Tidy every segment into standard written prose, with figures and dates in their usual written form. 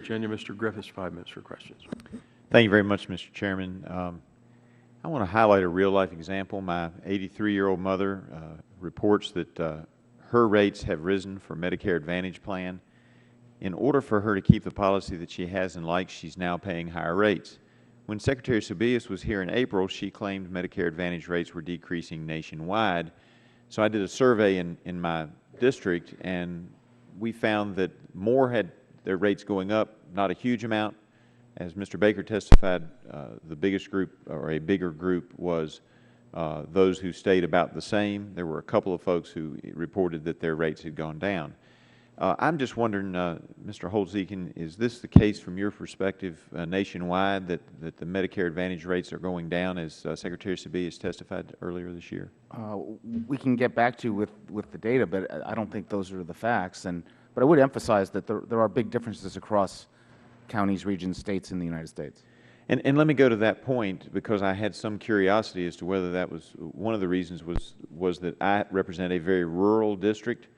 Virginia. Mr. Griffiths, 5 minutes for questions. Thank you very much, Mr. Chairman. I want to highlight a real-life example. My 83-year-old mother reports that her rates have risen for Medicare Advantage plan. In order for her to keep the policy that she has and likes, she's now paying higher rates. When Secretary Sebelius was here in April, she claimed Medicare Advantage rates were decreasing nationwide. So I did a survey in my district, and we found that more had their rates going up, not a huge amount. As Mr. Baker testified, the biggest group, or a bigger group, was those who stayed about the same. There were a couple of folks who reported that their rates had gone down. I'm just wondering, Mr. Holtz-Eakin, is this the case from your perspective nationwide, that the Medicare Advantage rates are going down, as Secretary Sebelius testified earlier this year? We can get back to you with the data, but I don't think those are the facts. But I would emphasize that there are big differences across counties, regions, states in the United States. And let me go to that point, because I had some curiosity as to whether that was one of the reasons was that I represent a very rural district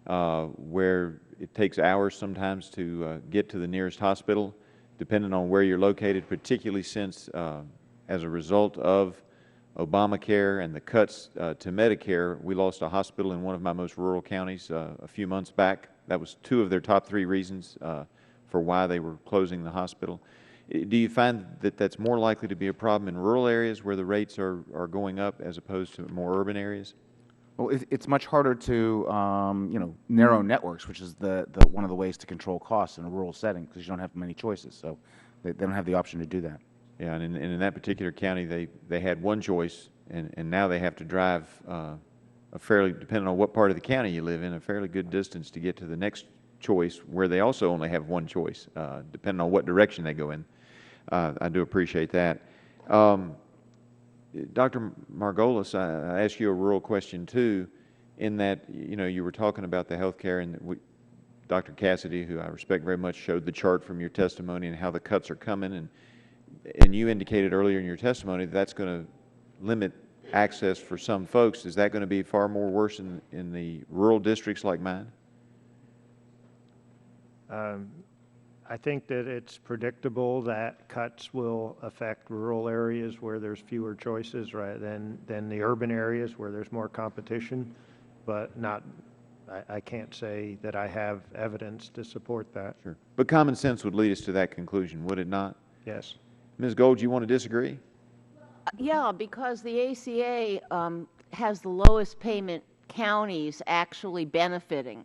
where it takes hours sometimes to get to the nearest hospital, depending on where you're located, particularly since as a result of Obamacare and the cuts to Medicare, we lost a hospital in one of my most rural counties a few months back. That was 2 of their top 3 reasons for why they were closing the hospital. Do you find that that's more likely to be a problem in rural areas where the rates are going up as opposed to more urban areas? Well, it's much harder to narrow networks, which is one of the ways to control costs in a rural setting, because you don't have many choices. So they don't have the option to do that. Yeah, and in that particular county, they had one choice, and now they have to drive a fairly, depending on what part of the county you live in, a fairly good distance to get to the next choice, where they also only have one choice, depending on what direction they go in. I do appreciate that. Dr. Margolis, I asked you a rural question too, in that you were talking about the health care, and Dr. Cassidy, who I respect very much, showed the chart from your testimony and how the cuts are coming, and you indicated earlier in your testimony that that's going to limit access for some folks. Is that going to be far more worse in the rural districts like mine? I think that it's predictable that cuts will affect rural areas where there's fewer choices, right, than the urban areas where there's more competition, but I can't say that I have evidence to support that. Sure. But common sense would lead us to that conclusion, would it not? Yes. Ms. Gold, do you want to disagree? Yeah, because the ACA has the lowest payment counties actually benefiting.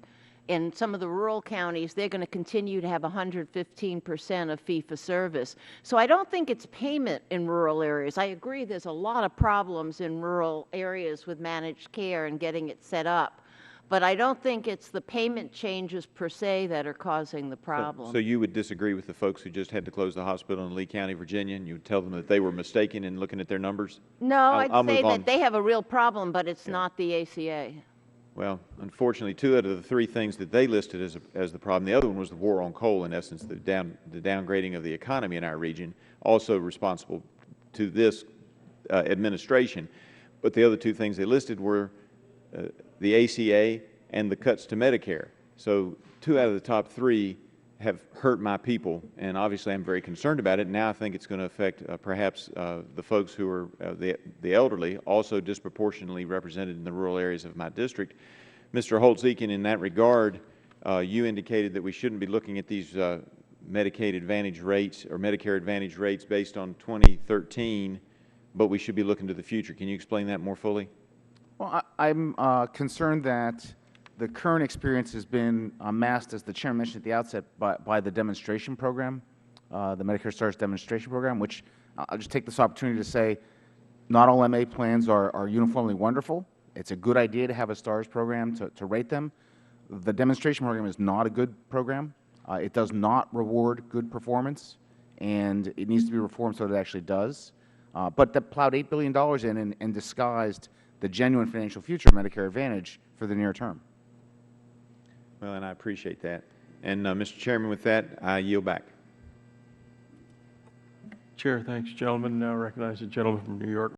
In some of the rural counties, they're going to continue to have 115% of fee-for-service. So I don't think it's payment in rural areas. I agree there's a lot of problems in rural areas with managed care and getting it set up. But I don't think it's the payment changes per se that are causing the problem. So you would disagree with the folks who just had to close the hospital in Lee County, Virginia, and you would tell them that they were mistaken in looking at their numbers? No, I'd say that they have a real problem, but it's not the ACA. Well, unfortunately, 2 out of the 3 things that they listed as the problem, the other one was the war on coal, in essence, the downgrading of the economy in our region, also responsible to this administration. But the other 2 things they listed were the ACA and the cuts to Medicare. So 2 out of the top 3 have hurt my people, and obviously I'm very concerned about it. Now I think it's going to affect perhaps the folks who are the elderly, also disproportionately represented in the rural areas of my district. Mr. Holtz-Eakin, in that regard, you indicated that we shouldn't be looking at these Medicaid Advantage rates or Medicare Advantage rates based on 2013, but we should be looking to the future. Can you explain that more fully? Well, I'm concerned that the current experience has been masked, as the Chairman mentioned at the outset, by the demonstration program, the Medicare Stars demonstration program, which I'll just take this opportunity to say not all MA plans are uniformly wonderful. It's a good idea to have a Stars program to rate them. The demonstration program is not a good program. It does not reward good performance, and it needs to be reformed so that it actually does. But that plowed $8 billion in and disguised the genuine financial future of Medicare Advantage for the near term. Well, and I appreciate that. And Mr. Chairman, with that, I yield back. Chair, thanks, gentlemen. Now recognize the gentleman from New York.